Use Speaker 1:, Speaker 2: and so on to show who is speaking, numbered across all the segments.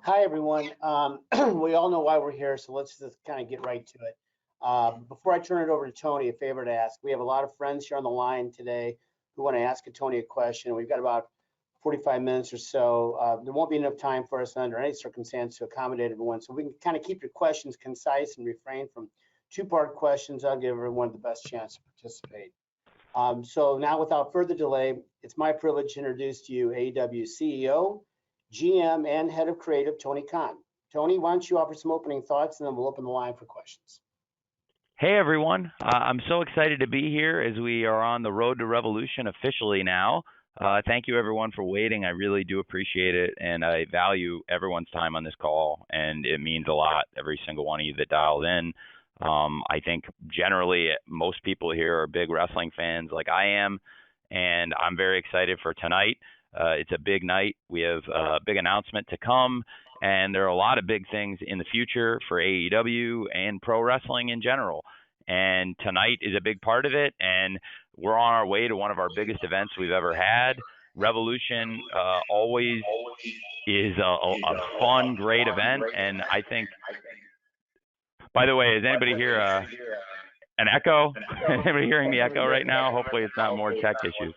Speaker 1: Hi, everyone. We all know why we're here, so let's just kind of get right to it. Before I turn it over to Tony, a favor to ask. We have a lot of friends here on the line today who want to ask Tony a question. We've got about 45 minutes or so. There won't be enough time for us under any circumstance to accommodate everyone. So we can kind of keep your questions concise and refrain from two-part questions. I'll give everyone the best chance to participate. So now, without further delay, it's my privilege to introduce to you AEW CEO, GM, and Head of Creative, Tony Khan. Tony, why don't you offer some opening thoughts, and then we'll open the line for questions.
Speaker 2: Hey, everyone. I'm so excited to be here as we are on the road to Revolution officially now. Thank you, everyone, for waiting. I really do appreciate it, and I value everyone's time on this call, and it means a lot, every single one of you that dialed in. I think generally most people here are big wrestling fans like I am, and I'm very excited for tonight. It's a big night. We have a big announcement to come, and there are a lot of big things in the future for AEW and pro wrestling in general. And tonight is a big part of it, and we're on our way to one of our biggest events we've ever had. Revolution always is a fun, great event, and I think, by the way, is anybody here an echo? Anybody hearing the echo right now? Hopefully it's not more tech issues.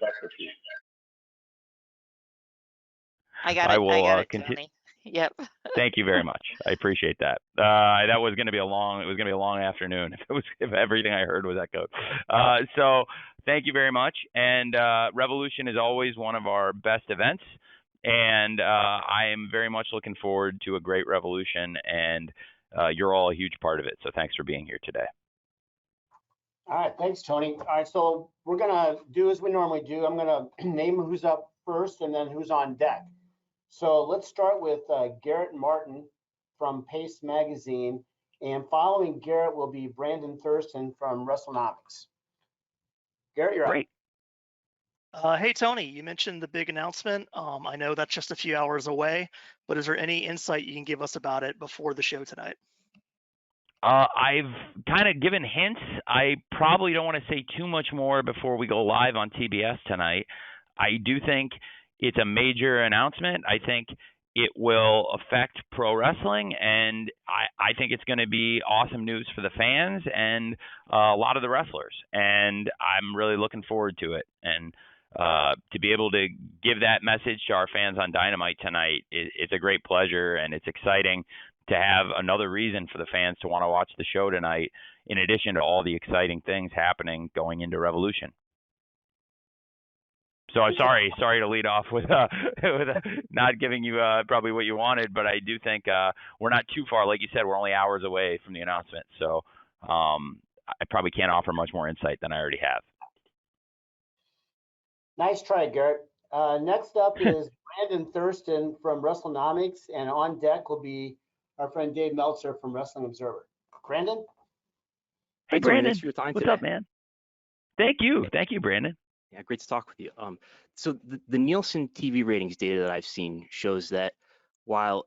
Speaker 3: I got it, Tony. Yep.
Speaker 2: Thank you very much. I appreciate that. That was going to be a long afternoon if everything I heard was echoed. So thank you very much. And Revolution is always one of our best events, and I am very much looking forward to a great Revolution, and you're all a huge part of it. So thanks for being here today.
Speaker 1: All right, thanks, Tony. All right, so we're gonna do as we normally do. I'm gonna name who's up first and then who's on deck. So let's start with Garrett Martin from Pace Magazine, and following Garrett will be Brandon Thurston from WrestleNomics. Garrett, you're
Speaker 2: Great.
Speaker 4: Up. Hey, Tony, you mentioned the big announcement. I know that's just a few hours away, but is there any insight you can give us about it before the show tonight?
Speaker 2: I've kind of given hints. I probably don't want to say too much more before we go live on TBS tonight. I do think it's a major announcement. I think it will affect pro wrestling, and I think it's going to be awesome news for the fans and a lot of the wrestlers. And I'm really looking forward to it. And to be able to give that message to our fans on Dynamite tonight, it's a great pleasure, and it's exciting to have another reason for the fans to want to watch the show tonight, in addition to all the exciting things happening going into Revolution. So I'm sorry to lead off with not giving you probably what you wanted, but I do think we're not too far. Like you said, we're only hours away from the announcement, so I probably can't offer much more insight than I already have.
Speaker 1: Nice try, Garrett. Next up is Brandon Thurston from WrestleNomics, and on deck will be our friend Dave Meltzer from Wrestling Observer. Brandon?
Speaker 2: Hey, Brandon. Thanks for your time today. What's up, man? Thank you, Brandon.
Speaker 5: Yeah, great to talk with you. So the Nielsen TV ratings data that I've seen shows that while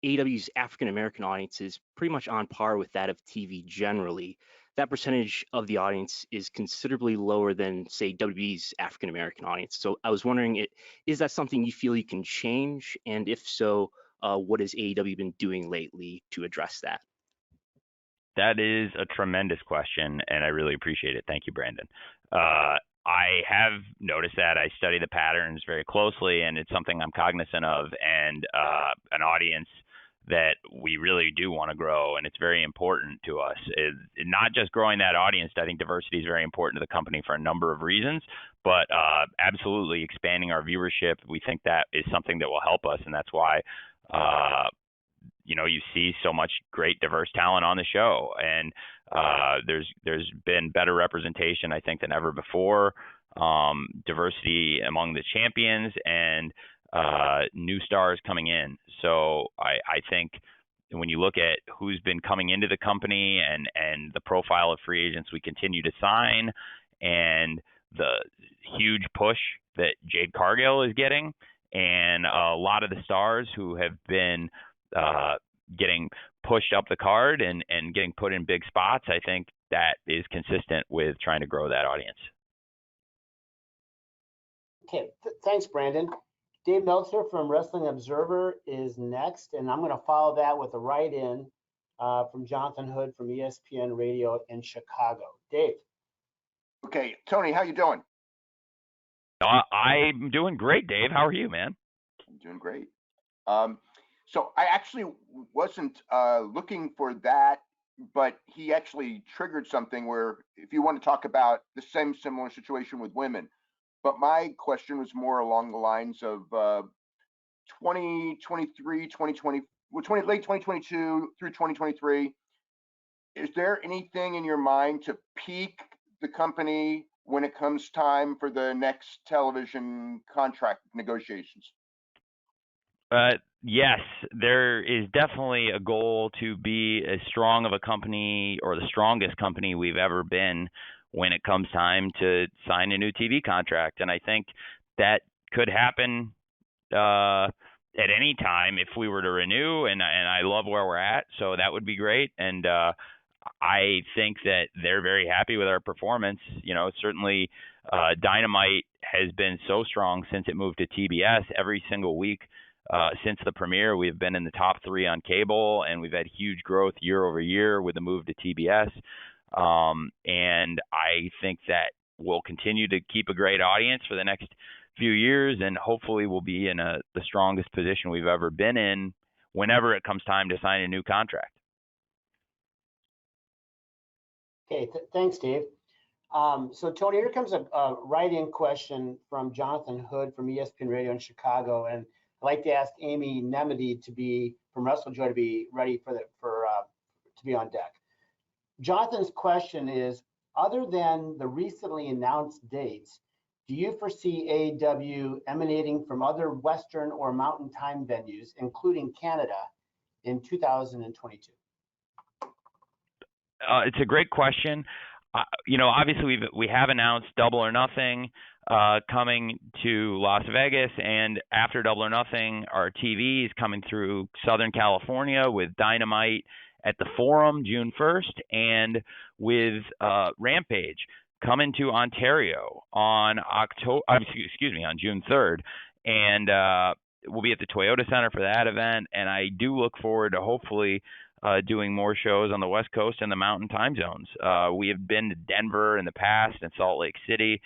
Speaker 5: AEW's African American audience is pretty much on par with that of TV generally, that percentage of the audience is considerably lower than, say, WWE's African American audience. So I was wondering, is that something you feel you can change? And if so, what has AEW been doing lately to address that?
Speaker 2: That is a tremendous question, and I really appreciate it. Thank you, Brandon. I have noticed that. I study the patterns very closely, and it's something I'm cognizant of, and an audience that we really do want to grow, and it's very important to us. Not just growing that audience. I think diversity is very important to the company for a number of reasons, but absolutely expanding our viewership. We think that is something that will help us, and that's why you see so much great diverse talent on the show, and there's been better representation, I think, than ever before. Diversity among the champions and new stars coming in. So I think when you look at who's been coming into the company and the profile of free agents we continue to sign, and the huge push that Jade Cargill is getting, and a lot of the stars who have been getting pushed up the card and getting put in big spots, I think that is consistent with trying to grow that audience.
Speaker 1: Okay, thanks, Brandon. Dave Meltzer from Wrestling Observer is next, and I'm going to follow that with a write-in from Jonathan Hood from ESPN Radio in Chicago. Dave.
Speaker 6: Okay, Tony, how you doing?
Speaker 2: I'm doing great, Dave. How are you, man?
Speaker 6: I'm doing great. So I actually wasn't looking for that, but he actually triggered something where if you want to talk about the same similar situation with women, but my question was more along the lines of 2023, 2020, late 2022 through 2023. Is there anything in your mind to peak the company when it comes time for the next television contract negotiations?
Speaker 2: Yes, there is definitely a goal to be as strong of a company or the strongest company we've ever been when it comes time to sign a new TV contract. And I think that could happen at any time if we were to renew, and I love where we're at, so that would be great. And I think that they're very happy with our performance. You know, certainly Dynamite has been so strong since it moved to TBS. Every single week since the premiere, we've been in the top 3 on cable, and we've had huge growth year over year with the move to TBS. And I think that we'll continue to keep a great audience for the next few years, and hopefully we'll be in the strongest position we've ever been in whenever it comes time to sign a new contract.
Speaker 1: Okay, thanks, Dave. So Tony, here comes a write-in question from Jonathan Hood from ESPN Radio in Chicago, and I'd like to ask Amy Nemedy from WrestleJoy to be ready to be on deck. Jonathan's question is: other than the recently announced dates, do you foresee AEW emanating from other Western or Mountain Time venues, including Canada, in 2022?
Speaker 2: It's a great question. You know, obviously we have announced Double or Nothing coming to Las Vegas, and after Double or Nothing, our TV is coming through Southern California with Dynamite at the Forum June 1st, and with Rampage coming to Ontario on June 3rd, and we'll be at the Toyota Center for that event. And I do look forward to hopefully doing more shows on the West Coast and the Mountain Time zones. We have been to Denver in the past and Salt Lake City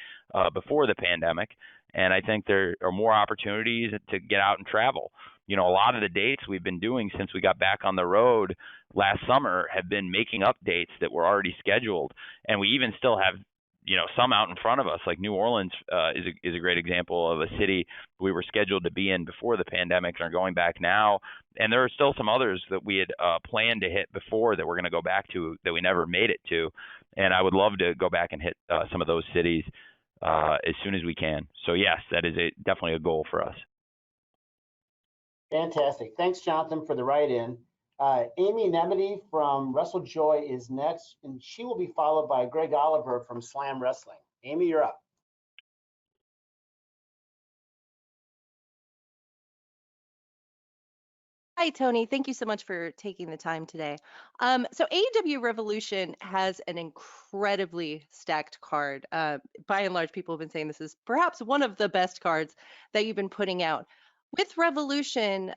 Speaker 2: before the pandemic, and I think there are more opportunities to get out and travel. You know, a lot of the dates we've been doing since we got back on the road last summer have been making up dates that were already scheduled, and we even still have, you know, some out in front of us. Like New Orleans is a great example of a city we were scheduled to be in before the pandemic and are going back now. And there are still some others that we had planned to hit before that we're going to go back to that we never made it to. And I would love to go back and hit some of those cities as soon as we can. So yes, that is definitely a goal for us.
Speaker 1: Fantastic. Thanks, Jonathan, for the write-in. Amy Nemedy from WrestleJoy is next, and she will be followed by Greg Oliver from Slam Wrestling. Amy, you're up.
Speaker 7: Hi, Tony. Thank you so much for taking the time today. So AEW Revolution has an incredibly stacked card. By and large, people have been saying this is perhaps one of the best cards that you've been putting out. With Revolution,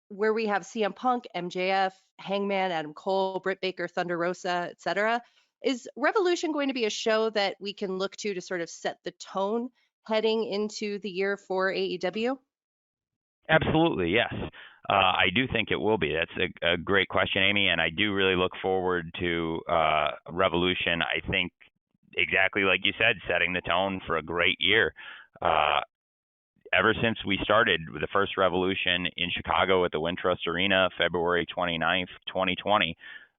Speaker 7: where we have CM Punk, MJF, Hangman, Adam Cole, Britt Baker, Thunder Rosa, etc., is Revolution going to be a show that we can look to sort of set the tone heading into the year for AEW?
Speaker 2: Absolutely, yes. I do think it will be. That's a great question, Amy, and I do really look forward to Revolution. I think exactly like you said, setting the tone for a great year. Ever since we started with the first Revolution in Chicago at the Wintrust Arena, February 29th, 2020,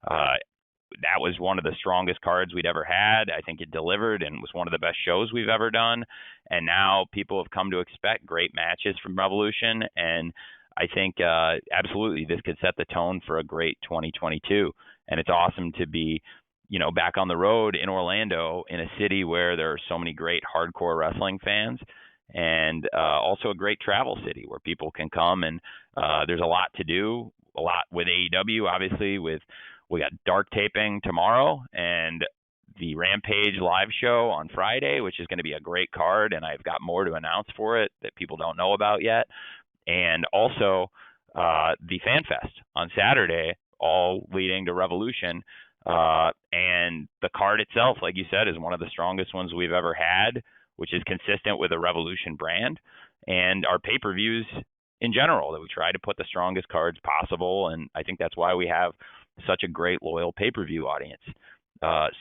Speaker 2: that was one of the strongest cards we'd ever had. I think it delivered and was one of the best shows we've ever done. And now people have come to expect great matches from Revolution. And I think absolutely this could set the tone for a great 2022. And it's awesome to be, you know, back on the road in Orlando, in a city where there are so many great hardcore wrestling fans, and also a great travel city where people can come, and there's a lot to do, a lot with AEW, obviously. We got dark taping tomorrow, and the Rampage live show on Friday, which is going to be a great card, and I've got more to announce for it that people don't know about yet. And also the Fan Fest on Saturday, all leading to Revolution. And the card itself, like you said, is one of the strongest ones we've ever had, which is consistent with the Revolution brand. And our pay-per-views in general, that we try to put the strongest cards possible. And I think that's why we have such a great loyal pay-per-view audience.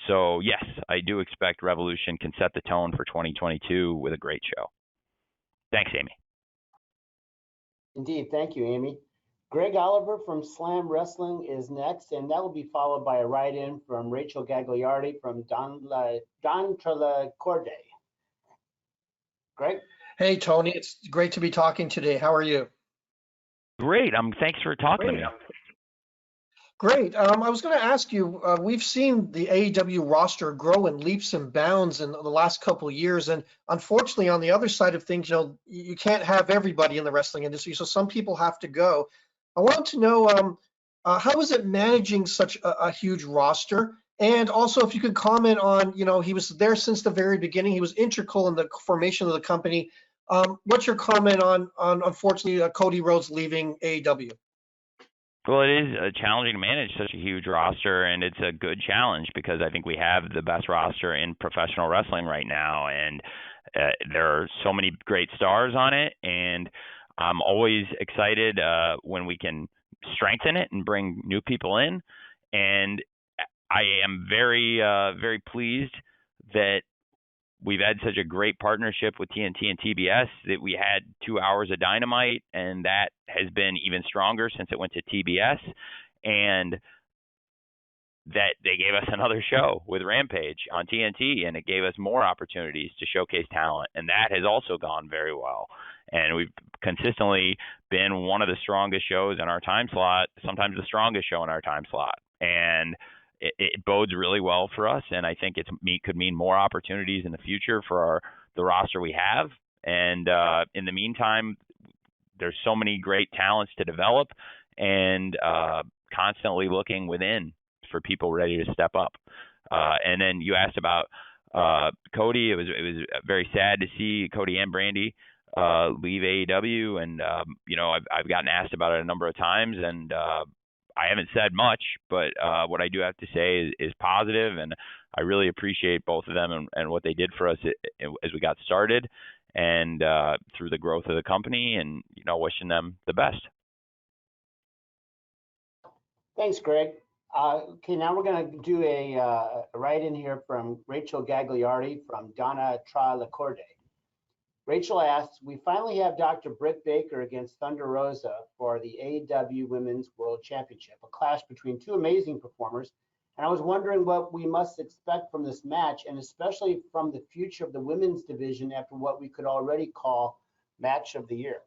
Speaker 2: So yes, I do expect Revolution can set the tone for 2022 with a great show. Thanks, Amy.
Speaker 1: Indeed. Thank you, Amy. Greg Oliver from Slam Wrestling is next, and that will be followed by a write-in from Rachel Gagliardi from Don Trelacorde. Greg?
Speaker 8: Hey, Tony. It's great to be talking today. How are you?
Speaker 2: Great. Thanks for talking to me.
Speaker 8: Great. I was going to ask you, we've seen the AEW roster grow in leaps and bounds in the last couple of years. And unfortunately, on the other side of things, you can't have everybody in the wrestling industry. So some people have to go. I wanted to know, how is it managing such a huge roster? And also, if you could comment on, he was there since the very beginning. He was integral in the formation of the company. What's your comment on unfortunately, Cody Rhodes leaving AEW?
Speaker 2: Well, it is challenging to manage such a huge roster, and it's a good challenge because I think we have the best roster in professional wrestling right now, and there are so many great stars on it, and I'm always excited when we can strengthen it and bring new people in, and I am very, very pleased that we've had such a great partnership with TNT and TBS that we had 2 hours of Dynamite, and that has been even stronger since it went to TBS, and that they gave us another show with Rampage on TNT, and it gave us more opportunities to showcase talent, and that has also gone very well. And we've consistently been one of the strongest shows in our time slot, sometimes the strongest show in our time slot. And it bodes really well for us, and I think could mean more opportunities in the future for the roster we have. And in the meantime, there's so many great talents to develop, and constantly looking within for people ready to step up. And then you asked about Cody. It was very sad to see Cody and Brandy leave AEW, and I've gotten asked about it a number of times, and I haven't said much, but what I do have to say is positive, and I really appreciate both of them and what they did for us as we got started, and through the growth of the company, and wishing them the best.
Speaker 1: Thanks, Greg. Okay, now we're going to do a write-in here from Rachel Gagliardi from Donna Trelacorde. Rachel asks, we finally have Dr. Britt Baker against Thunder Rosa for the AEW Women's World Championship, a clash between two amazing performers. And I was wondering what we must expect from this match, and especially from the future of the women's division after what we could already call match of the year.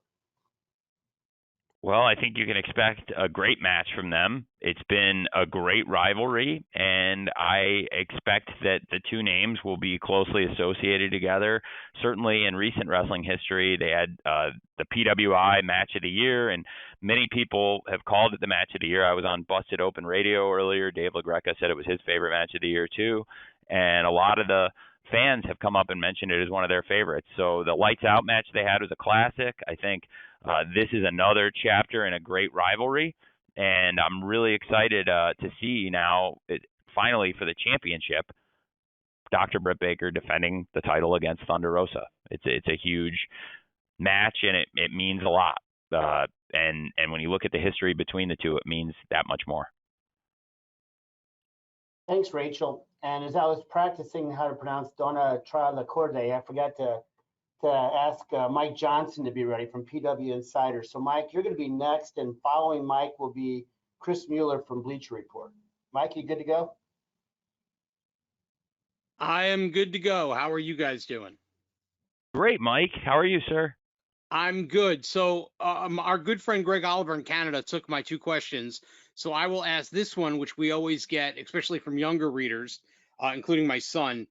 Speaker 2: Well, I think you can expect a great match from them. It's been a great rivalry, and I expect that the two names will be closely associated together. Certainly in recent wrestling history, they had the PWI Match of the Year, and many people have called it the Match of the Year. I was on Busted Open Radio earlier. Dave LaGreca said it was his favorite match of the year, too. And a lot of the fans have come up and mentioned it as one of their favorites. So the Lights Out match they had was a classic. I think this is another chapter in a great rivalry, and I'm really excited to see now, finally for the championship, Dr. Britt Baker defending the title against Thunder Rosa. It's a huge match, and it means a lot. And when you look at the history between the two, it means that much more.
Speaker 1: Thanks, Rachel. And as I was practicing how to pronounce Donna Trelacorde, I forgot to ask Mike Johnson to be ready from PW Insider. So Mike, you're going to be next, and following Mike will be Chris Mueller from Bleacher Report. Mike, you good to go?
Speaker 9: I am good to go. How are you guys doing?
Speaker 2: Great, Mike. How are you, sir?
Speaker 9: I'm good. So our good friend Greg Oliver in Canada took my two questions. So I will ask this one, which we always get, especially from younger readers, including my son.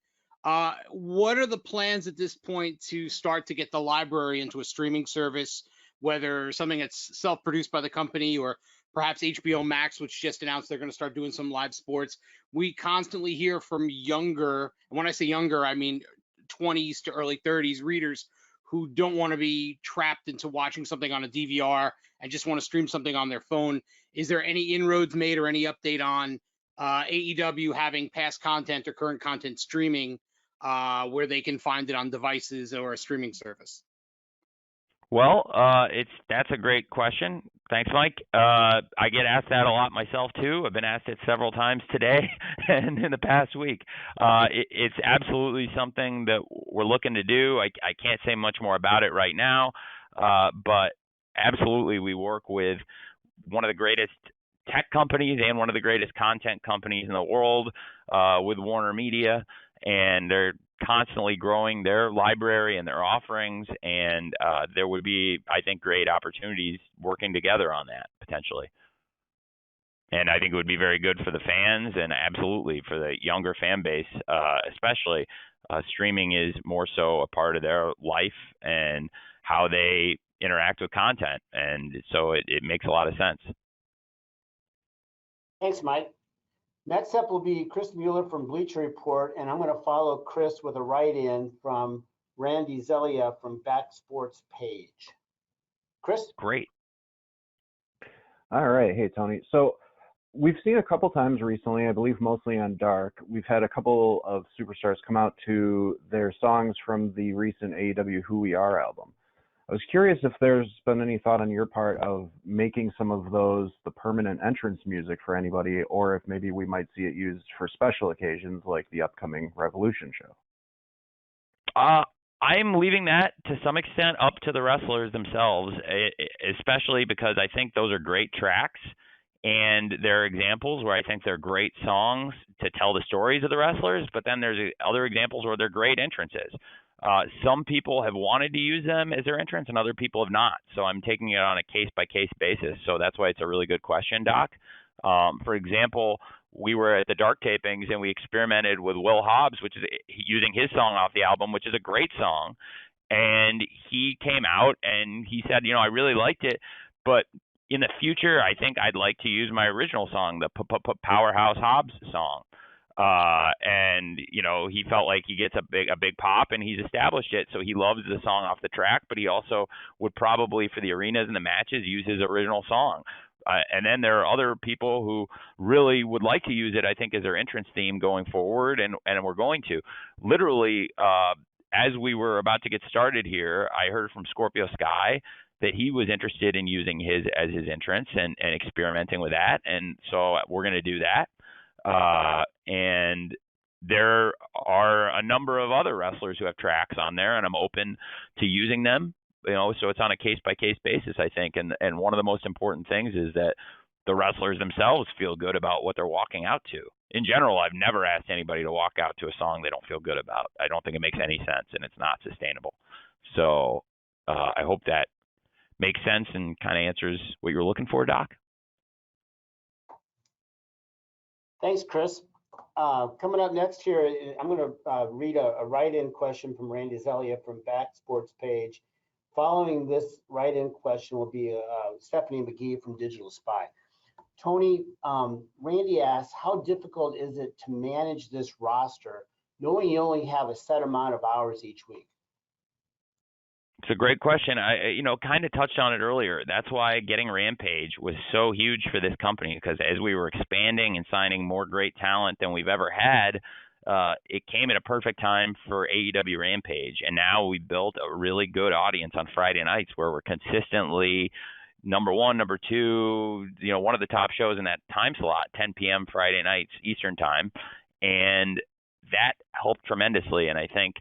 Speaker 9: What are the plans at this point to start to get the library into a streaming service whether something that's self-produced by the company or perhaps HBO Max, which just announced they're going to start doing some live sports. We constantly hear from younger, and when I say younger, I mean 20s to early 30s readers who don't want to be trapped into watching something on a DVR and just want to stream something on their phone. Is there any inroads made or any update on AEW having past content or current content streaming where they can find it on devices or a streaming service?
Speaker 2: Well, that's a great question. Thanks, Mike. I get asked that a lot myself too. I've been asked it several times today and in the past week. It's absolutely something that we're looking to do. I can't say much more about it right now, but absolutely we work with one of the greatest tech companies and one of the greatest content companies in the world, with Warner Media, and they're constantly growing their library and their offerings, and there would be, I think, great opportunities working together on that potentially. And I think it would be very good for the fans and absolutely for the younger fan base, especially. Streaming is more so a part of their life and how they interact with content, and so it makes a lot of sense.
Speaker 1: Thanks, Mike. Next up will be Chris Mueller from Bleacher Report, and I'm going to follow Chris with a write-in from Randy Zelia from Back Sports Page. Chris?
Speaker 2: Great.
Speaker 10: All right. Hey, Tony. So we've seen a couple times recently, I believe mostly on Dark, we've had a couple of superstars come out to their songs from the recent AEW Who We Are album. I was curious if there's been any thought on your part of making some of those the permanent entrance music for anybody, or if maybe we might see it used for special occasions like the upcoming Revolution show.
Speaker 2: I'm leaving that to some extent up to the wrestlers themselves, especially because I think those are great tracks and they're examples where I think they're great songs to tell the stories of the wrestlers, but then there's other examples where they're great entrances. Some people have wanted to use them as their entrance and other people have not. So I'm taking it on a case-by-case basis. So that's why it's a really good question, Doc. For example, we were at the Dark tapings and we experimented with Will Hobbs, which is using his song off the album, which is a great song. And he came out and he said, I really liked it, but in the future, I think I'd like to use my original song, the Powerhouse Hobbs song. And he felt like he gets a big pop and he's established it. So he loves the song off the track, but he also would probably for the arenas and the matches use his original song. And then there are other people who really would like to use it, I think, as their entrance theme going forward. And we're going to literally, as we were about to get started here, I heard from Scorpio Sky that he was interested in using his as his entrance and experimenting with that. And so we're going to do that. And there are a number of other wrestlers who have tracks on there, and I'm open to using them. So it's on a case-by-case basis, I think. And one of the most important things is that the wrestlers themselves feel good about what they're walking out to. In general, I've never asked anybody to walk out to a song they don't feel good about. I don't think it makes any sense, and it's not sustainable. So I hope that makes sense and kind of answers what you're looking for, Doc.
Speaker 1: Thanks, Chris. Coming up next here, I'm going to read a write-in question from Randy Zelia from Back Sports Page. Following this write-in question will be Stephanie McGee from Digital Spy. Tony, Randy asks, how difficult is it to manage this roster, knowing you only have a set amount of hours each week?
Speaker 2: It's a great question. I kind of touched on it earlier. That's why getting Rampage was so huge for this company, because as we were expanding and signing more great talent than we've ever had, it came at a perfect time for AEW Rampage. And now we built a really good audience on Friday nights where we're consistently number one, number two, one of the top shows in that time slot, 10 p.m. Friday nights Eastern time. And that helped tremendously. And I think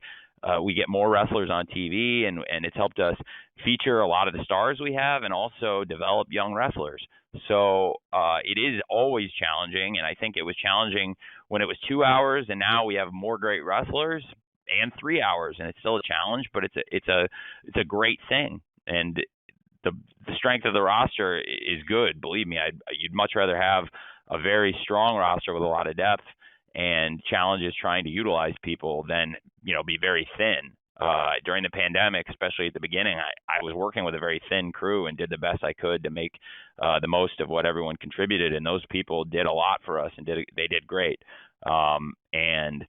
Speaker 2: we get more wrestlers on TV, and it's helped us feature a lot of the stars we have and also develop young wrestlers. So it is always challenging, and I think it was challenging when it was 2 hours, and now we have more great wrestlers and 3 hours, and it's still a challenge, but it's a great thing. And the strength of the roster is good. Believe me, you'd much rather have a very strong roster with a lot of depth and challenges trying to utilize people than be very thin. During the pandemic, especially at the beginning, I was working with a very thin crew and did the best I could to make the most of what everyone contributed. And those people did a lot for us and they did great. And,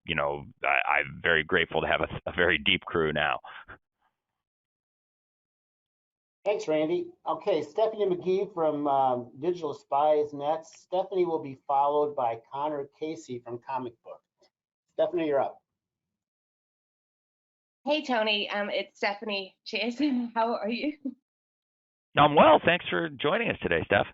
Speaker 2: you know, I'm very grateful to have a very deep crew now.
Speaker 1: Thanks, Randy. Okay, Stephanie McGee from Digital Spy is next. Stephanie will be followed by Connor Casey from Comic Book. Stephanie, you're up.
Speaker 11: Hey, Tony. It's Stephanie Chase. How are you?
Speaker 2: I'm well. Thanks for joining us today, Steph.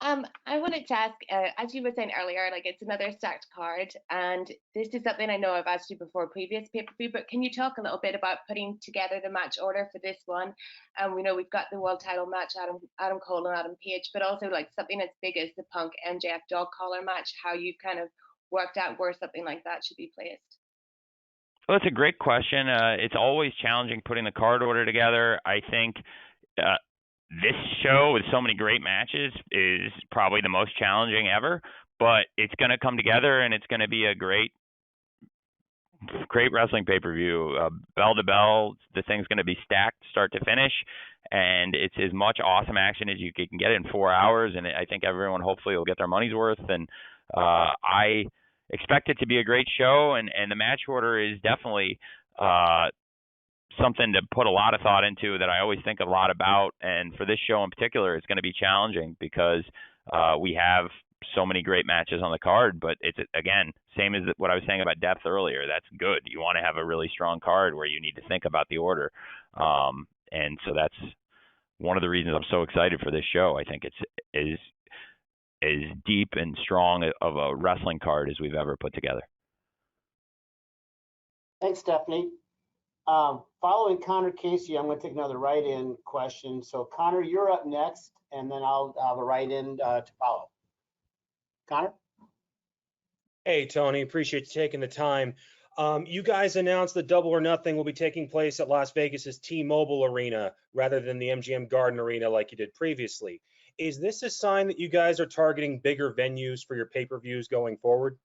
Speaker 11: I wanted to ask, as you were saying earlier, like it's another stacked card, and this is something I know I've asked you before previous pay-per-view, but can you talk a little bit about putting together the match order for this one? And we know we've got the world title match, Adam Cole and Adam Page, but also like something as big as the Punk MJF dog collar match, how you've kind of worked out where something like that should be placed.
Speaker 2: Well, it's a great question. It's always challenging putting the card order together. I think this show with so many great matches is probably the most challenging ever, but it's going to come together and it's going to be a great wrestling pay-per-view. Bell to bell, the thing's going to be stacked start to finish, and it's as much awesome action as you can get in 4 hours, and I think everyone hopefully will get their money's worth, and I expect it to be a great show, and the match order is definitely something to put a lot of thought into that I always think a lot about. And for this show in particular, it's going to be challenging because we have so many great matches on the card, but it's, again, same as what I was saying about depth earlier. That's good. You want to have a really strong card where you need to think about the order. And so that's one of the reasons I'm so excited for this show. I think it's as deep and strong of a wrestling card as we've ever put together.
Speaker 1: Thanks, Stephanie. Following Connor Casey, I'm going to take another write-in question. So Connor, you're up next, and then I'll have a write-in to follow. Connor?
Speaker 12: Hey, Tony, appreciate you taking the time. You guys announced that Double or Nothing will be taking place at Las Vegas's T-Mobile Arena rather than the MGM Garden Arena like you did previously. Is this a sign that you guys are targeting bigger venues for your pay-per-views going forward?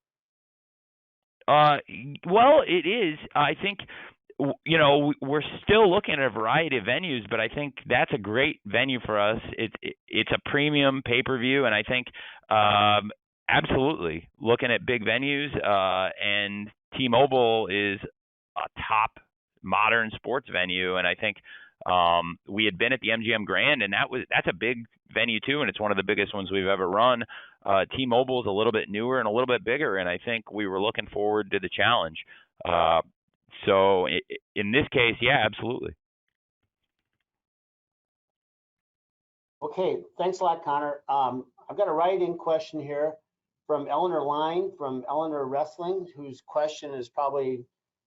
Speaker 2: Well, it is. I think, you know, we're still looking at a variety of venues, but I think that's a great venue for us. It's a premium pay-per-view, and I think absolutely looking at big venues, and T-Mobile is a top modern sports venue, and I think we had been at the MGM Grand, and that's a big venue too, and it's one of the biggest ones we've ever run. T-Mobile is a little bit newer and a little bit bigger, and I think we were looking forward to the challenge. So in this case, yeah, absolutely.
Speaker 1: Okay, thanks a lot, Connor. I've got a write-in question here from Eleanor Line from Eleanor Wrestling, whose question is probably the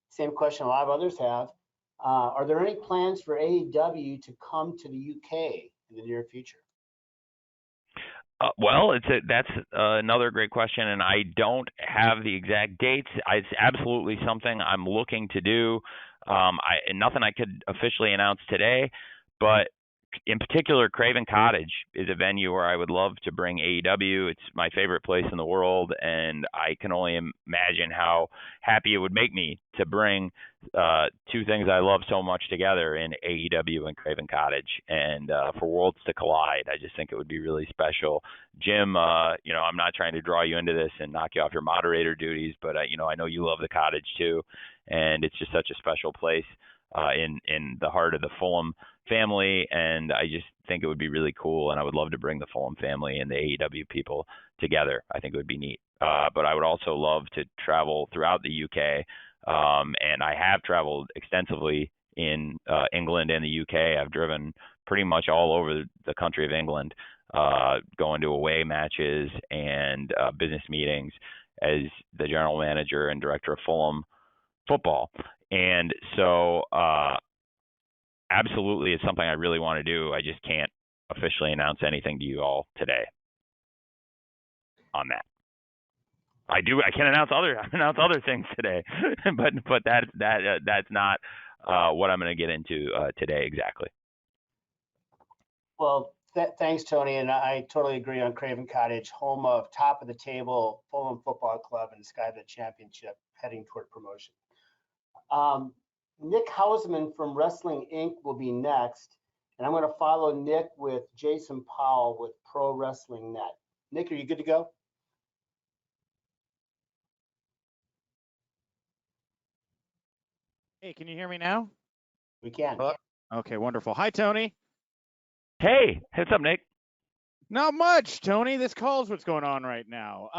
Speaker 1: same question a lot of others have. Are there any plans for AEW to come to the UK in the near future?
Speaker 2: Well, that's another great question, and I don't have the exact dates. It's absolutely something I'm looking to do. Nothing I could officially announce today, but in particular, Craven Cottage is a venue where I would love to bring AEW. It's my favorite place in the world, and I can only imagine how happy it would make me to bring two things I love so much together in AEW and Craven Cottage, and for worlds to collide. I just think it would be really special. Jim, you know, I'm not trying to draw you into this and knock you off your moderator duties, but you know, I know you love the Cottage too, and it's just such a special place in the heart of the Fulham family, and I just think it would be really cool, and I would love to bring the Fulham family and the AEW people together. I think it would be neat. But I would also love to travel throughout the UK, and I have traveled extensively in England and the UK. I've driven pretty much all over the country of England, going to away matches and business meetings as the general manager and director of Fulham football. And so absolutely, it's something I really want to do. I just can't officially announce anything to you all today on that. I can announce other things today, but that's not what I'm going to get into today exactly.
Speaker 1: Well, thanks, Tony, and I totally agree on Craven Cottage, home of top of the table Fulham Football Club and Sky the Championship, heading toward promotion. Nick Hausman from Wrestling Inc. will be next. And I'm going to follow Nick with Jason Powell with Pro Wrestling Net. Nick, are you good to go?
Speaker 13: Hey, can you hear me now?
Speaker 1: We can.
Speaker 13: Hello? Okay, wonderful. Hi, Tony.
Speaker 2: Hey, what's up, Nick?
Speaker 13: Not much, Tony. This call's what's going on right now.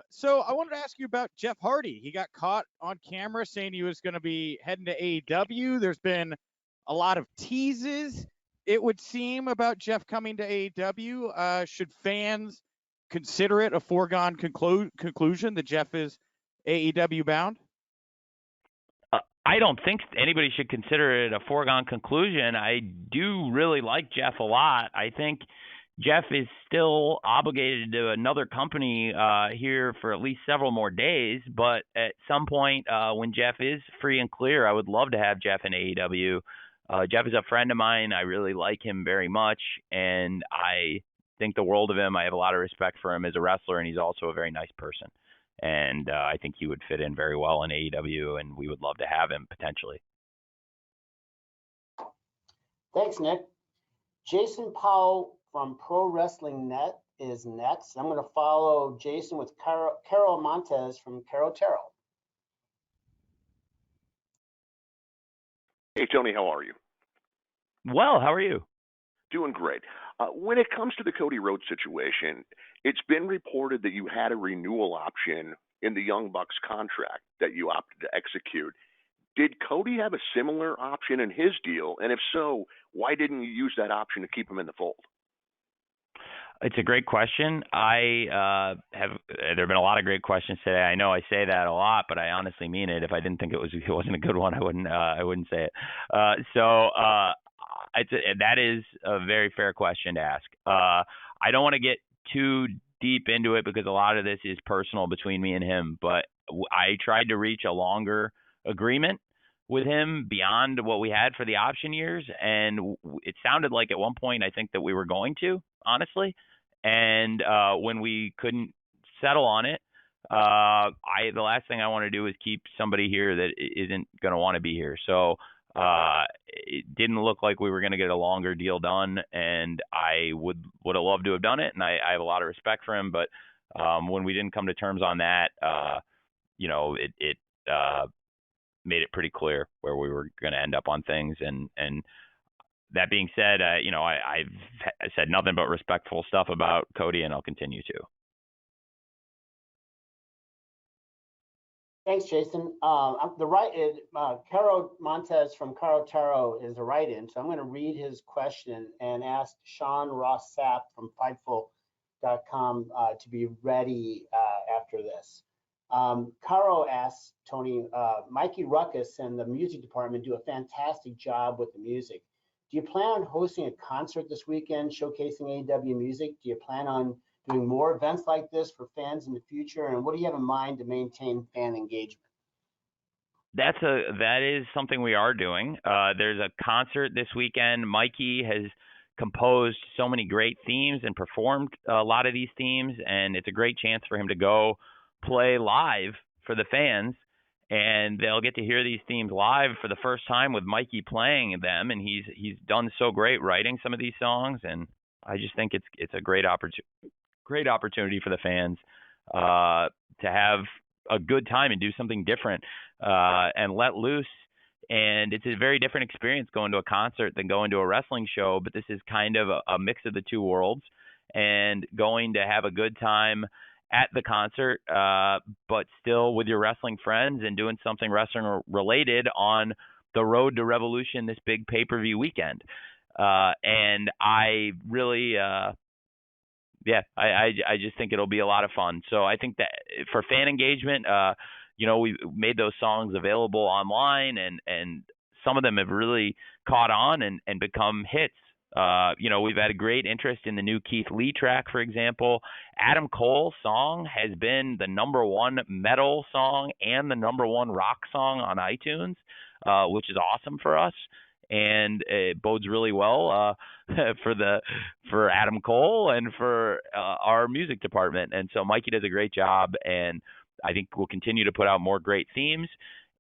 Speaker 13: So I wanted to ask you about Jeff Hardy. He got caught on camera saying he was going to be heading to AEW. There's been a lot of teases, it would seem, about Jeff coming to AEW. Should fans consider it a foregone conclusion that Jeff is AEW bound?
Speaker 2: I don't think anybody should consider it a foregone conclusion. I do really like Jeff a lot. I think Jeff is still obligated to another company here for at least several more days. But at some point, when Jeff is free and clear, I would love to have Jeff in AEW. Jeff is a friend of mine. I really like him very much, and I think the world of him. I have a lot of respect for him as a wrestler, and he's also a very nice person. And I think he would fit in very well in AEW, and we would love to have him potentially.
Speaker 1: Thanks, Nick. Jason Powell from Pro Wrestling Net is next. I'm going to follow Jason with Carol Montez from Caro Taro.
Speaker 14: Hey, Tony, how are you?
Speaker 2: Well, how are you?
Speaker 14: Doing great. When it comes to the Cody Rhodes situation, it's been reported that you had a renewal option in the Young Bucks contract that you opted to execute. Did Cody have a similar option in his deal? And if so, why didn't you use that option to keep him in the fold?
Speaker 2: It's a great question. There have been a lot of great questions today. I know I say that a lot, but I honestly mean it. If I didn't think it wasn't a good one, I wouldn't say it. That is a very fair question to ask. I don't want to get too deep into it because a lot of this is personal between me and him, but I tried to reach a longer agreement with him beyond what we had for the option years, and it sounded like at one point I think that we were going to, honestly, and when we couldn't settle on it, the last thing I want to do is keep somebody here that isn't going to want to be here. So it didn't look like we were going to get a longer deal done, and I would have loved to have done it, and I have a lot of respect for him, but when we didn't come to terms on that, it made it pretty clear where we were going to end up on things, and that being said, I've said nothing but respectful stuff about Cody, and I'll continue to.
Speaker 1: Thanks, Jason. Caro Montez from Caro Taro is a write-in, so I'm going to read his question and ask Sean Ross Sapp from Fightful.com to be ready after this. Caro asks, Tony, Mikey Ruckus and the music department do a fantastic job with the music. Do you plan on hosting a concert this weekend showcasing AEW music? Do you plan on doing more events like this for fans in the future? And what do you have in mind to maintain fan engagement?
Speaker 2: That is something we are doing. There's a concert this weekend. Mikey has composed so many great themes and performed a lot of these themes, and it's a great chance for him to go play live for the fans, and they'll get to hear these themes live for the first time with Mikey playing them, and he's done so great writing some of these songs, and I just think it's a great opportunity for the fans to have a good time and do something different and let loose. And it's a very different experience going to a concert than going to a wrestling show, but this is kind of a mix of the two worlds, and going to have a good time at the concert, but still with your wrestling friends and doing something wrestling related on the road to Revolution, this big pay-per-view weekend. And I really, I just think it'll be a lot of fun. So I think that for fan engagement, we made those songs available online, and some of them have really caught on and become hits. We've had a great interest in the new Keith Lee track, for example. Adam Cole's song has been the #1 metal song and the #1 rock song on iTunes, which is awesome for us. And it bodes really well for Adam Cole and for our music department. And so Mikey does a great job, and I think we'll continue to put out more great themes.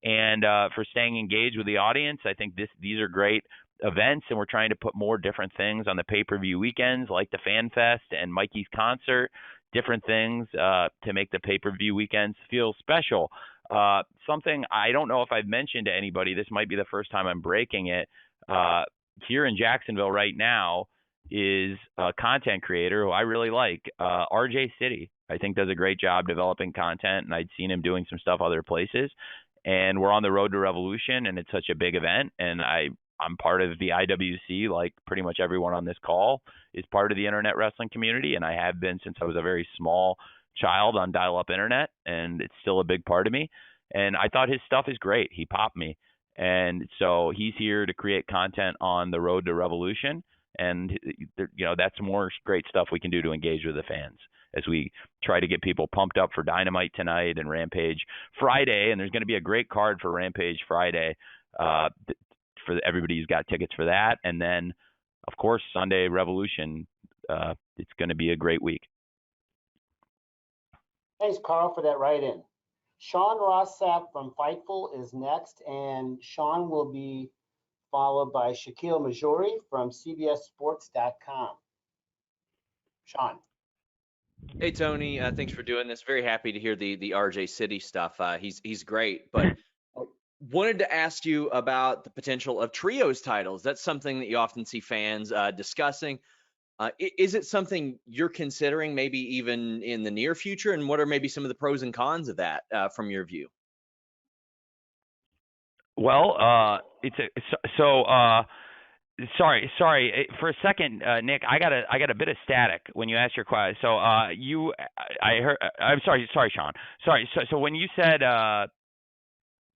Speaker 2: and for staying engaged with the audience. I think these are great events, and we're trying to put more different things on the pay-per-view weekends, like the Fan Fest and Mikey's concert, different things to make the pay-per-view weekends feel special. Something I don't know if I've mentioned to anybody, this might be the first time I'm breaking it, here in Jacksonville right now is a content creator who I really like, RJ City. I think does a great job developing content, and I'd seen him doing some stuff other places. And we're on the road to Revolution, and it's such a big event, and I'm part of the IWC, like pretty much everyone on this call is part of the internet wrestling community, and I have been since I was a very small child on dial-up internet, and it's still a big part of me. And I thought his stuff is great. He popped me. And so he's here to create content on the road to Revolution, and that's more great stuff we can do to engage with the fans as we try to get people pumped up for Dynamite tonight and Rampage Friday. And there's going to be a great card for Rampage Friday for everybody who's got tickets for that. And then, of course, Sunday Revolution. It's going to be a great week.
Speaker 1: Thanks, Carl, for that write-in. Sean Ross Sapp from Fightful is next, and Sean will be followed by Shaquille Majori from CBSSports.com. Sean.
Speaker 15: Hey, Tony. Thanks for doing this. Very happy to hear the RJ City stuff. He's great, but wanted to ask you about the potential of trios titles. That's something that you often see fans discussing. Is it something you're considering, maybe even in the near future? And what are maybe some of the pros and cons of that from your view?
Speaker 2: Well, sorry. For a second, Nick, I got a bit of static when you asked your question. So I heard. I'm sorry, Sean. Sorry. So when you said,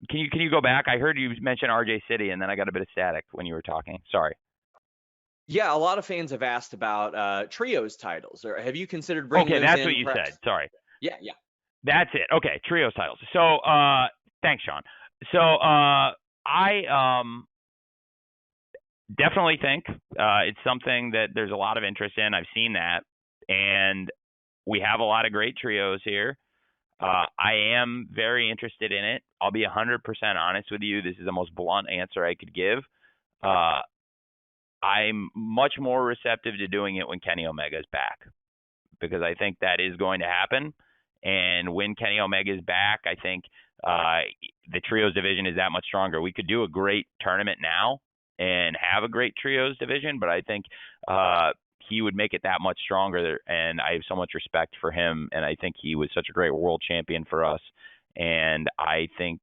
Speaker 2: can you go back? I heard you mention RJ City, and then I got a bit of static when you were talking. Sorry.
Speaker 15: Yeah, a lot of fans have asked about trios titles. Or have you considered bringing?
Speaker 2: Okay,
Speaker 15: those
Speaker 2: that's
Speaker 15: in
Speaker 2: what you
Speaker 15: perhaps?
Speaker 2: said. Sorry.
Speaker 15: Yeah.
Speaker 2: That's it. Okay, trios titles. So thanks, Sean. So I definitely think it's something that there's a lot of interest in. I've seen that, and we have a lot of great trios here. I am very interested in it. I'll be 100% honest with you. This is the most blunt answer I could give. I'm much more receptive to doing it when Kenny Omega is back, because I think that is going to happen. And when Kenny Omega is back, I think the trios division is that much stronger. We could do a great tournament now and have a great trios division, but I think he would make it that much stronger. And I have so much respect for him, and I think he was such a great world champion for us. And I think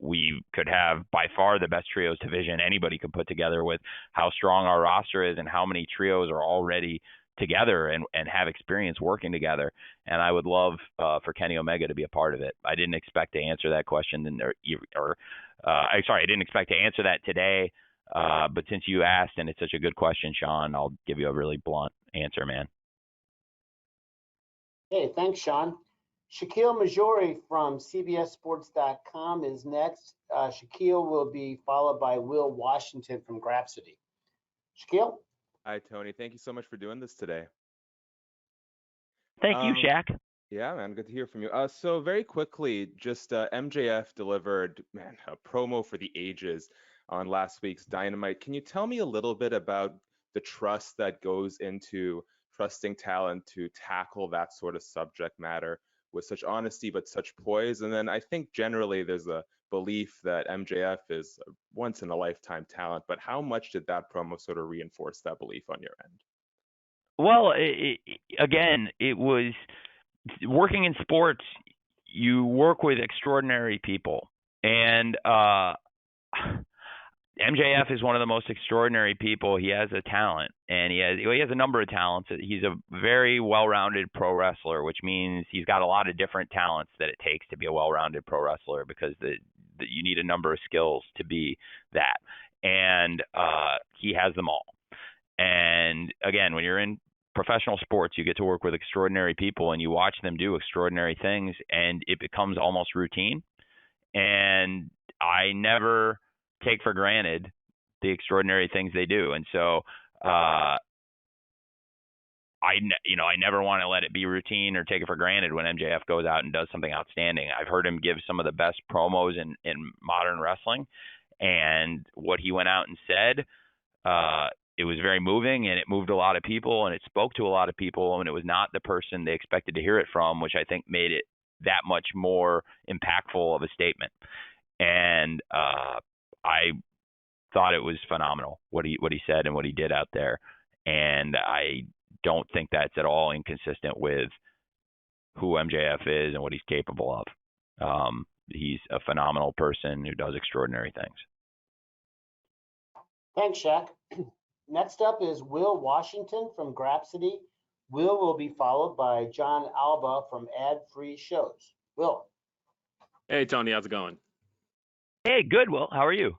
Speaker 2: we could have by far the best trios division anybody could put together with how strong our roster is and how many trios are already together and have experience working together. And I would love for Kenny Omega to be a part of it. I didn't expect to answer that question, I didn't expect to answer that today. But since you asked and it's such a good question, Sean, I'll give you a really blunt answer, man.
Speaker 1: Hey, thanks, Sean. Shaquille Majori from CBSSports.com is next. Shaquille will be followed by Will Washington from Grapsody. Shaquille?
Speaker 16: Hi, Tony. Thank you so much for doing this today.
Speaker 2: Thank you, Shaq.
Speaker 16: Yeah, man. Good to hear from you. So very quickly, just MJF delivered, a promo for the ages on last week's Dynamite. Can you tell me a little bit about the trust that goes into trusting talent to tackle that sort of subject matter with such honesty but such poise? And then I think generally there's a belief that MJF is a once in a lifetime talent, but how much did that promo sort of reinforce that belief on your end?
Speaker 2: Well, again, it was working in sports. You work with extraordinary people, and MJF is one of the most extraordinary people. He has a talent, and he has a number of talents. He's a very well-rounded pro wrestler, which means he's got a lot of different talents that it takes to be a well-rounded pro wrestler, because you need a number of skills to be that, and he has them all. And again, when you're in professional sports, you get to work with extraordinary people, and you watch them do extraordinary things, and it becomes almost routine. And I never take for granted the extraordinary things they do. And so I never want to let it be routine or take it for granted when MJF goes out and does something outstanding. I've heard him give some of the best promos in modern wrestling, and what he went out and said, it was very moving, and it moved a lot of people, and it spoke to a lot of people, and it was not the person they expected to hear it from, which I think made it that much more impactful of a statement. And I thought it was phenomenal what he said and what he did out there, and I don't think that's at all inconsistent with who MJF is and what he's capable of. He's a phenomenal person who does extraordinary things.
Speaker 1: Thanks, Shaq. Next up is Will Washington from Grapsity. Will be followed by John Alba from Ad Free Shows. Will.
Speaker 17: Hey, Tony, how's it going?
Speaker 2: Hey, good, Will. How are you?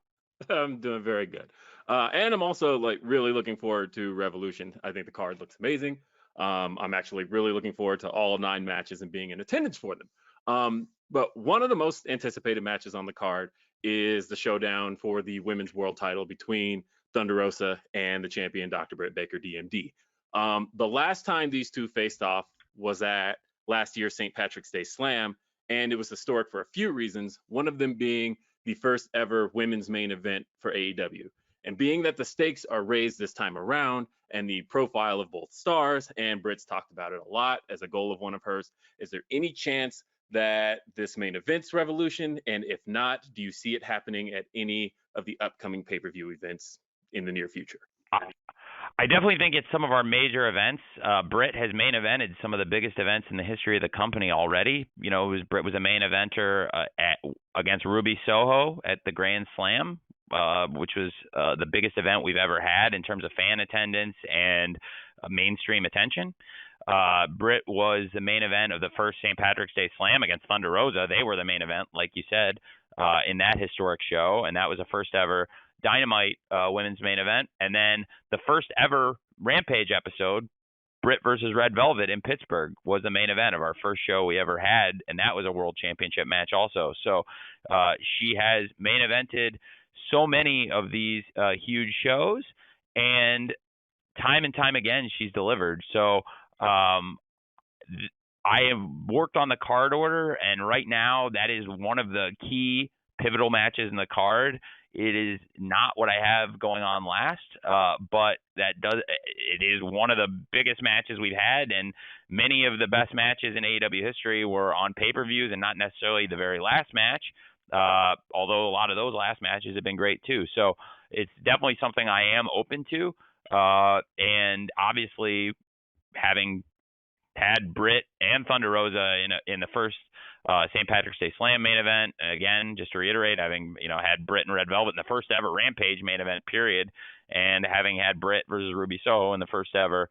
Speaker 17: I'm doing very good. And I'm also really looking forward to Revolution. I think the card looks amazing. I'm actually really looking forward to all 9 matches and being in attendance for them. But one of the most anticipated matches on the card is the showdown for the women's world title between Thunder Rosa and the champion Dr. Britt Baker, DMD. The last time these two faced off was at last year's St. Patrick's Day Slam, and it was historic for a few reasons, one of them being the first ever women's main event for AEW. And being that the stakes are raised this time around and the profile of both stars, and Britt's talked about it a lot as a goal of one of hers, is there any chance that this main event's Revolution? And if not, do you see it happening at any of the upcoming pay-per-view events in the near future?
Speaker 2: I definitely think it's some of our major events. Britt has main evented some of the biggest events in the history of the company already. Britt was a main eventer against Ruby Soho at the Grand Slam, which was the biggest event we've ever had in terms of fan attendance and mainstream attention. Britt was the main event of the first St. Patrick's Day Slam against Thunder Rosa. They were the main event, like you said, in that historic show, and that was the first ever Dynamite women's main event. And then the first ever Rampage episode, Britt versus Red Velvet in Pittsburgh, was the main event of our first show we ever had, and that was a world championship match also. So she has main evented so many of these huge shows, and time again she's delivered. So I have worked on the card order, and right now that is one of the key pivotal matches in the card. It is not what I have going on last, but it is one of the biggest matches we've had, and many of the best matches in AEW history were on pay-per-views and not necessarily the very last match, although a lot of those last matches have been great too. So it's definitely something I am open to, and obviously having had Britt and Thunder Rosa in the first St. Patrick's Day Slam main event. Again, just to reiterate, having had Britt and Red Velvet in the first ever Rampage main event period, and having had Britt versus Ruby Soho in the first ever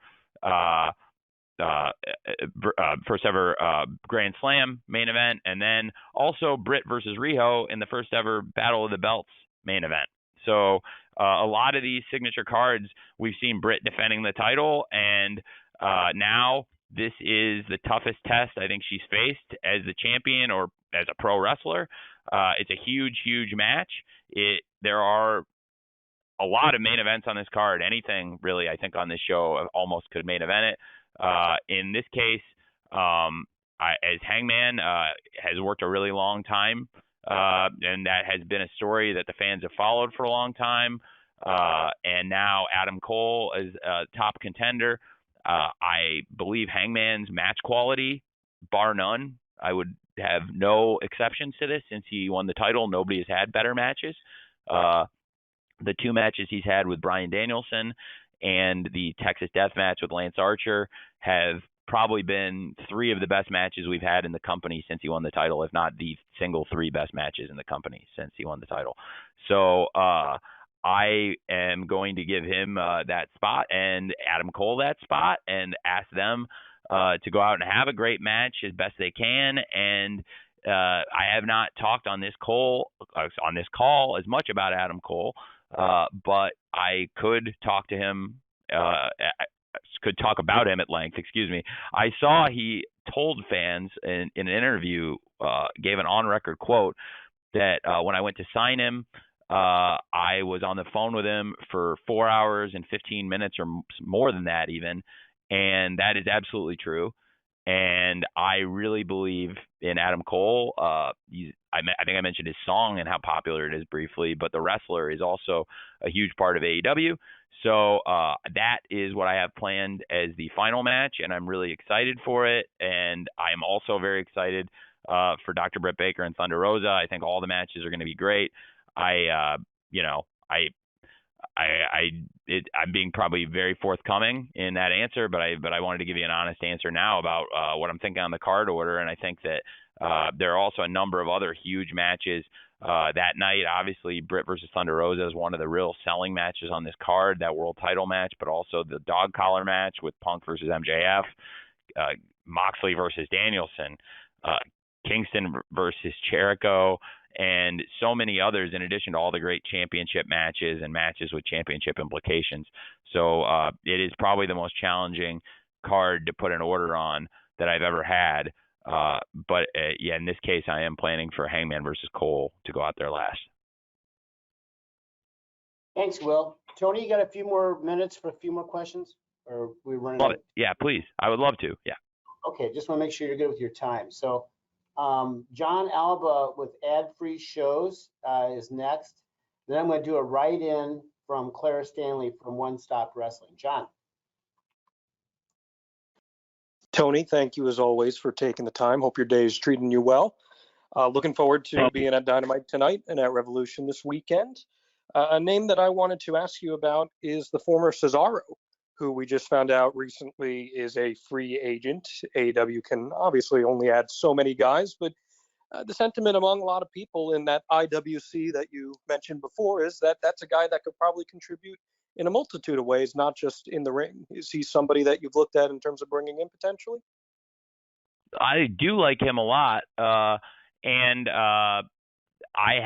Speaker 2: Grand Slam main event, and then also Britt versus Riho in the first ever Battle of the Belts main event. So a lot of these signature cards, we've seen Britt defending the title, and now this is the toughest test I think she's faced as the champion or as a pro wrestler. It's a huge match. There are a lot of main events on this card. Anything really, I think, on this show almost could main event it. In this case, as Hangman has worked a really long time, and that has been a story that the fans have followed for a long time. And now Adam Cole is a top contender. I believe Hangman's match quality, bar none. I would have no exceptions to this since he won the title. Nobody has had better matches. The 2 matches he's had with Bryan Danielson and the Texas Death Match with Lance Archer have probably been 3 of the best matches we've had in the company since he won the title, if not the single 3 best matches in the company since he won the title. So I am going to give him that spot and Adam Cole that spot and ask them to go out and have a great match as best they can. And I have not talked on this call as much about Adam Cole, but I could talk to him, could talk about him at length. Excuse me. I saw he told fans in an interview, gave an on-record quote that when I went to sign him, I was on the phone with him for 4 hours and 15 minutes or more than that even. and that is absolutely true. And I really believe in Adam Cole. I think I mentioned his song and how popular it is briefly, but the wrestler is also a huge part of AEW. So that is what I have planned as the final match, and I'm really excited for it. And I'm also very excited for Dr. Britt Baker and Thunder Rosa. I think all the matches are going to be great. I'm being probably very forthcoming in that answer, but I wanted to give you an honest answer now about what I'm thinking on the card order, and I think that there are also a number of other huge matches that night. Obviously, Britt versus Thunder Rosa is one of the real selling matches on this card, that world title match, but also the dog collar match with Punk versus MJF, Moxley versus Danielson, Kingston versus Jericho, and so many others, in addition to all the great championship matches and matches with championship implications. So it is probably the most challenging card to put an order on that I've ever had. But in this case, I am planning for Hangman versus Cole to go out there last.
Speaker 1: Thanks, Will. Tony, you got a few more minutes for a few more questions? Or we running
Speaker 2: Love it. Yeah, please. I would love to. Yeah.
Speaker 1: Okay, just want to make sure you're good with your time. So John Alba with ad-free shows is next. Then I'm going to do a write-in from Clara Stanley from One Stop Wrestling. John.
Speaker 18: Tony, thank you as always for taking the time. Hope your day is treating you well. Looking forward to being at Dynamite tonight and at Revolution this weekend. A name that I wanted to ask you about is the former Cesaro, who we just found out recently is a free agent. AEW can obviously only add so many guys, but the sentiment among a lot of people in that IWC that you mentioned before is that that's a guy that could probably contribute in a multitude of ways, not just in the ring. Is he somebody that you've looked at in terms of bringing in potentially?
Speaker 2: I do like him a lot. And I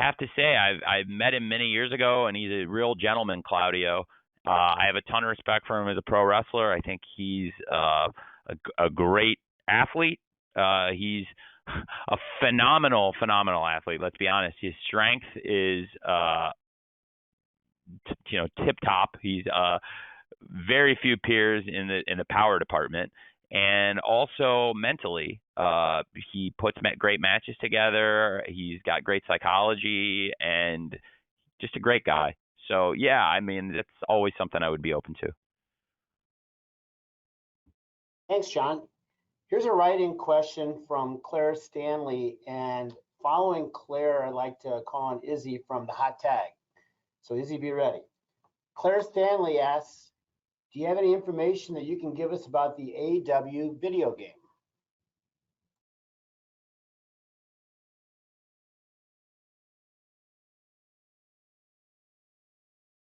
Speaker 2: have to say, I've met him many years ago, and he's a real gentleman, Claudio. I have a ton of respect for him as a pro wrestler. I think he's a great athlete. He's a phenomenal athlete. Let's be honest. His strength is, tip top. He's very few peers in the power department, and also mentally, he puts great matches together. He's got great psychology and just a great guy. So yeah, I mean, that's always something I would be open to.
Speaker 1: Thanks, John. Here's a write-in question from Claire Stanley, and following Claire, I'd like to call on Izzy from the Hot Tag. So Izzy, be ready. Claire Stanley asks, do you have any information that you can give us about the AEW video game?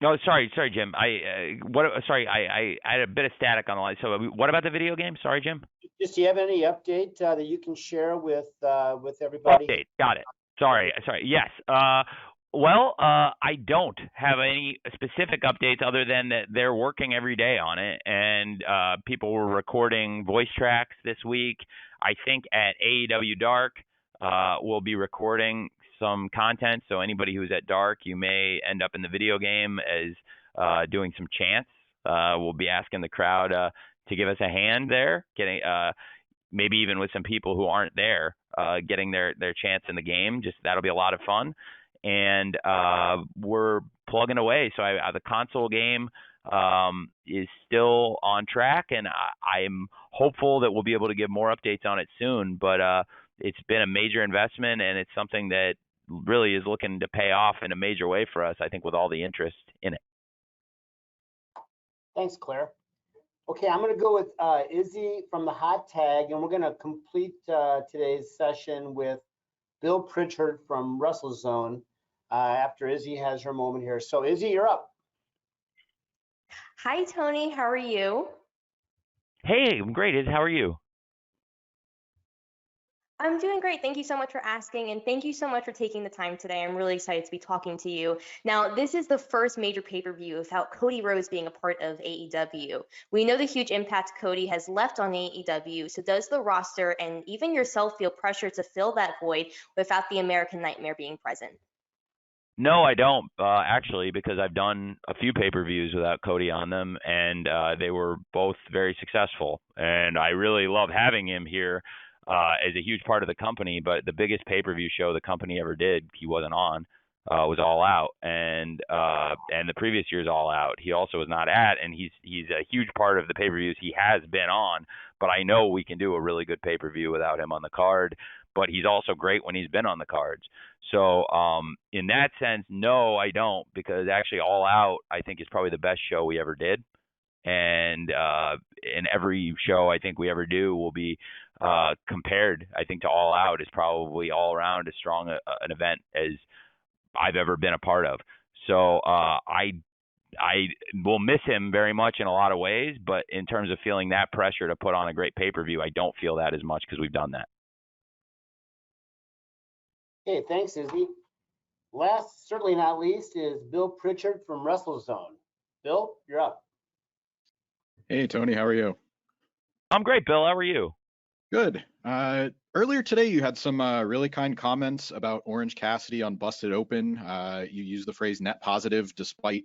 Speaker 2: No, sorry, Jim. I had a bit of static on the line. So what about the video game? Sorry, Jim.
Speaker 1: Just, do you have any update that you can share with everybody?
Speaker 2: Update. Got it. Sorry. Yes. I don't have any specific updates other than that they're working every day on it, and people were recording voice tracks this week. I think at AEW Dark, we'll be recording some content. So anybody who's at Dark, you may end up in the video game as doing some chants. We'll be asking the crowd to give us a hand there, getting maybe even with some people who aren't there, getting their chants in the game. Just that'll be a lot of fun. And we're plugging away. So the console game is still on track, and I'm hopeful that we'll be able to give more updates on it soon. But it's been a major investment, and it's something that really is looking to pay off in a major way for us, I think, with all the interest in it.
Speaker 1: Thanks, Claire. Okay, I'm going to go with Izzy from the Hot Tag, and we're going to complete today's session with Bill Pritchard from WrestleZone after Izzy has her moment here. So Izzy, you're up.
Speaker 19: Hi, Tony. How are you?
Speaker 2: Hey, I'm great. Izzy, how are you?
Speaker 19: I'm doing great. Thank you so much for asking, and thank you so much for taking the time today. I'm really excited to be talking to you. Now, this is the first major pay-per-view without Cody Rhodes being a part of AEW. We know the huge impact Cody has left on AEW, so does the roster and even yourself feel pressure to fill that void without the American Nightmare being present?
Speaker 2: No, I don't actually, because I've done a few pay-per-views without Cody on them, and they were both very successful. And I really love having him here as a huge part of the company. But the biggest pay-per-view show the company ever did, he wasn't on, was All Out, and the previous year's All Out, he also was not at, and he's a huge part of the pay-per-views he has been on. But I know we can do a really good pay-per-view without him on the card. But he's also great when he's been on the cards. So in that sense, no, I don't, because actually All Out, I think, is probably the best show we ever did. And in every show I think we ever do will be compared, I think, to All Out is probably all around as strong an event as I've ever been a part of. So I will miss him very much in a lot of ways, but in terms of feeling that pressure to put on a great pay-per-view, I don't feel that as much because we've done that.
Speaker 1: Okay, thanks, Izzy. Last, certainly not least, is Bill Pritchard from WrestleZone. Bill, you're up.
Speaker 20: Hey, Tony, how are you?
Speaker 2: I'm great, Bill. How are you?
Speaker 20: Good. Earlier today, you had some really kind comments about Orange Cassidy on Busted Open. You used the phrase net positive despite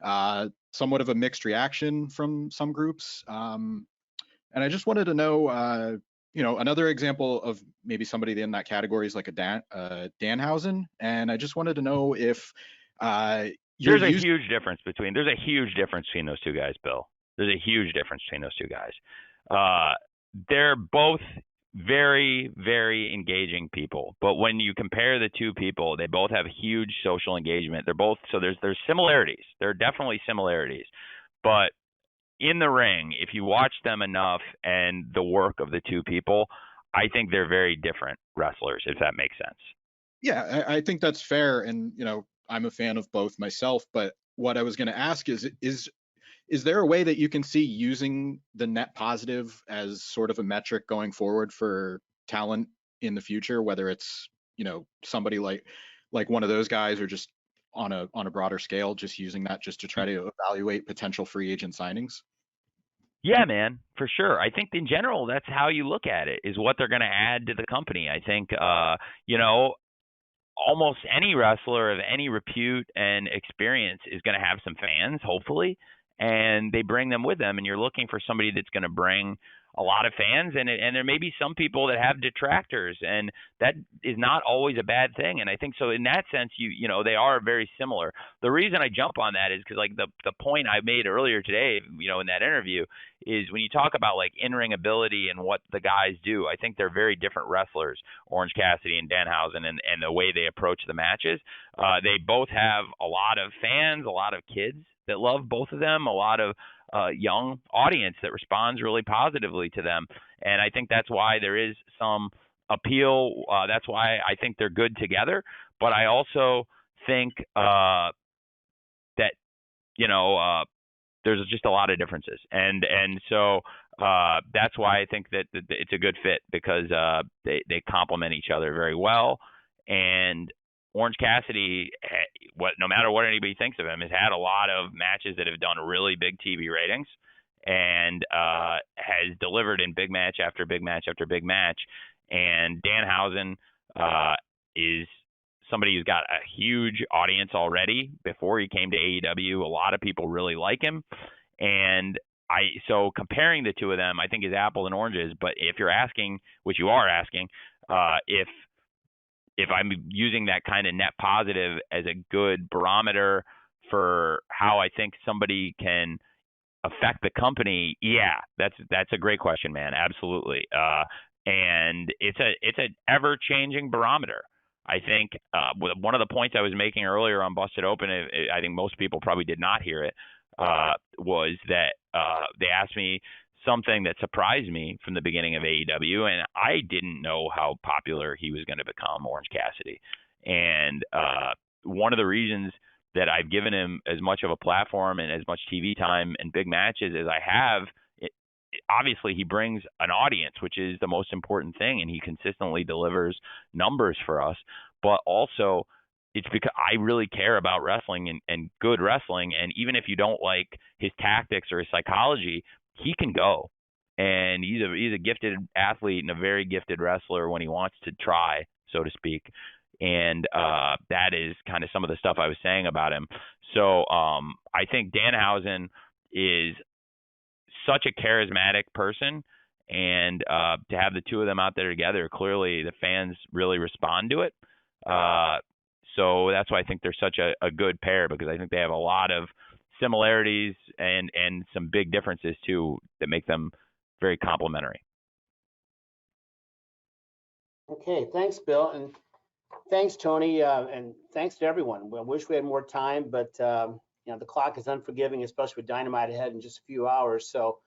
Speaker 20: somewhat of a mixed reaction from some groups. And I just wanted to know, another example of maybe somebody in that category is like a Danhausen. And I just wanted to know if
Speaker 2: there's a huge difference between those two guys, Bill. There's a huge difference between those two guys. They're both very, very engaging people. But when you compare the two people, they both have huge social engagement. There's similarities. There are definitely similarities. But in the ring, if you watch them enough and the work of the two people, I think they're very different wrestlers, if that makes sense.
Speaker 20: Yeah, I think that's fair. And, I'm a fan of both myself. But what I was going to ask is there a way that you can see using the net positive as sort of a metric going forward for talent in the future, whether it's, somebody like one of those guys or just on a broader scale, just using that just to try to evaluate potential free agent signings?
Speaker 2: Yeah, man, for sure. I think in general, that's how you look at it, is what they're going to add to the company. I think, almost any wrestler of any repute and experience is going to have some fans, hopefully, and they bring them with them. And you're looking for somebody that's going to bring a lot of fans, and there may be some people that have detractors, and that is not always a bad thing. And I think so in that sense, they are very similar. The reason I jump on that is because like the point I made earlier today, in that interview, is when you talk about like in-ring ability and what the guys do, I think they're very different wrestlers, Orange Cassidy and Danhausen, and the way they approach the matches. They both have a lot of fans, a lot of kids that love both of them, a lot of young audience that responds really positively to them. And I think that's why there is some appeal. That's why I think they're good together. But I also think that, there's just a lot of differences. And so that's why I think that it's a good fit, because they complement each other very well. And Orange Cassidy, no matter what anybody thinks of him, has had a lot of matches that have done really big TV ratings, and has delivered in big match after big match after big match. And Danhausen is somebody who's got a huge audience already. Before he came to AEW, a lot of people really like him. And so comparing the two of them, I think, is apples and oranges. But if you're asking, which you are asking, if I'm using that kind of net positive as a good barometer for how I think somebody can affect the company, yeah, that's a great question, man. Absolutely. And it's an ever changing barometer. I think one of the points I was making earlier on Busted Open, I think most people probably did not hear it, was that they asked me something that surprised me from the beginning of AEW, and I didn't know how popular he was going to become, Orange Cassidy. And one of the reasons that I've given him as much of a platform and as much TV time and big matches as I have, obviously he brings an audience, which is the most important thing, and he consistently delivers numbers for us. But also, it's because I really care about wrestling and good wrestling, and even if you don't like his tactics or his psychology, he can go. And he's a gifted athlete and a very gifted wrestler when he wants to try, so to speak. And that is kind of some of the stuff I was saying about him. So I think Danhausen is such a charismatic person, and to have the two of them out there together, clearly the fans really respond to it. So that's why I think they're such a good pair, because I think they have a lot of similarities and some big differences too that make them very complementary.
Speaker 1: Okay, thanks, Bill, and thanks, Tony, and thanks to everyone. I wish we had more time, but the clock is unforgiving, especially with Dynamite ahead in just a few hours. So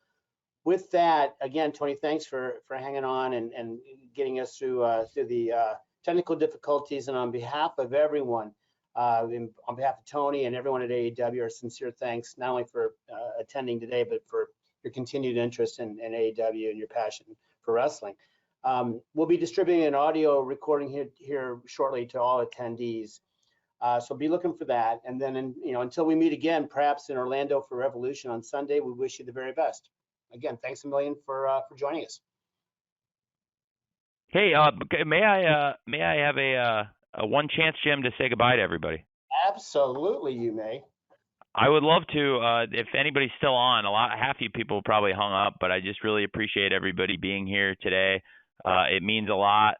Speaker 1: with that, again, Tony, thanks for hanging on and getting us through the technical difficulties. And on behalf of everyone, on behalf of Tony and everyone at AEW, our sincere thanks, not only for attending today, but for your continued interest in AEW and your passion for wrestling. We'll be distributing an audio recording here shortly to all attendees. So be looking for that. And then, until we meet again, perhaps in Orlando for Revolution on Sunday, we wish you the very best. Again, thanks a million for joining us.
Speaker 2: Hey, may I have a one chance, Jim, to say goodbye to everybody?
Speaker 1: Absolutely, you may.
Speaker 2: I would love to. If anybody's still on, half you people probably hung up, but I just really appreciate everybody being here today. It means a lot.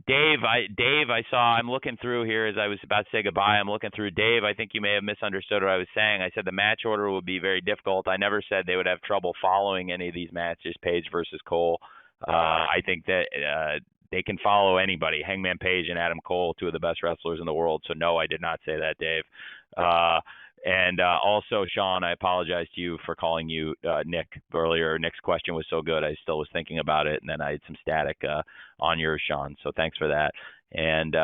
Speaker 2: Dave, I saw, I'm looking through here as I was about to say goodbye. I'm looking through. Dave, I think you may have misunderstood what I was saying. I said the match order would be very difficult. I never said they would have trouble following any of these matches, Page versus Cole. I think that they can follow anybody. Hangman Page and Adam Cole, two of the best wrestlers in the world. So no, I did not say that, Dave. And also, Sean, I apologize to you for calling you Nick earlier. Nick's question was so good. I still was thinking about it, and then I had some static on yours, Sean. So thanks for that. And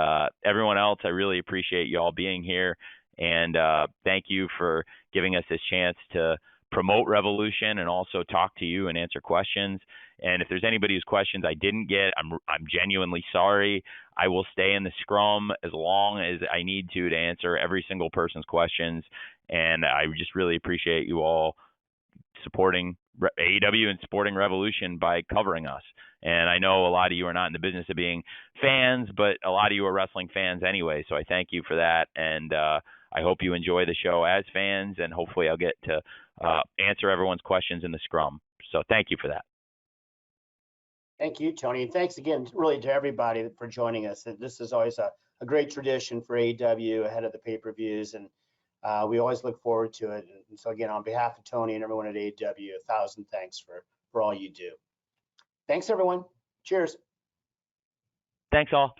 Speaker 2: everyone else, I really appreciate you all being here. And thank you for giving us this chance to promote Revolution and also talk to you and answer questions. And if there's anybody whose questions I didn't get, I'm genuinely sorry. I will stay in the scrum as long as I need to answer every single person's questions. And I just really appreciate you all supporting AEW and supporting Revolution by covering us. And I know a lot of you are not in the business of being fans, but a lot of you are wrestling fans anyway. So I thank you for that. And I hope you enjoy the show as fans, and hopefully I'll get to answer everyone's questions in the scrum. So thank you for that.
Speaker 1: Thank you, Tony. And thanks again, really, to everybody for joining us. This is always a great tradition for AEW ahead of the pay-per-views, and we always look forward to it. And so again, on behalf of Tony and everyone at AEW, 1,000 thanks for all you do. Thanks, everyone. Cheers.
Speaker 2: Thanks, all.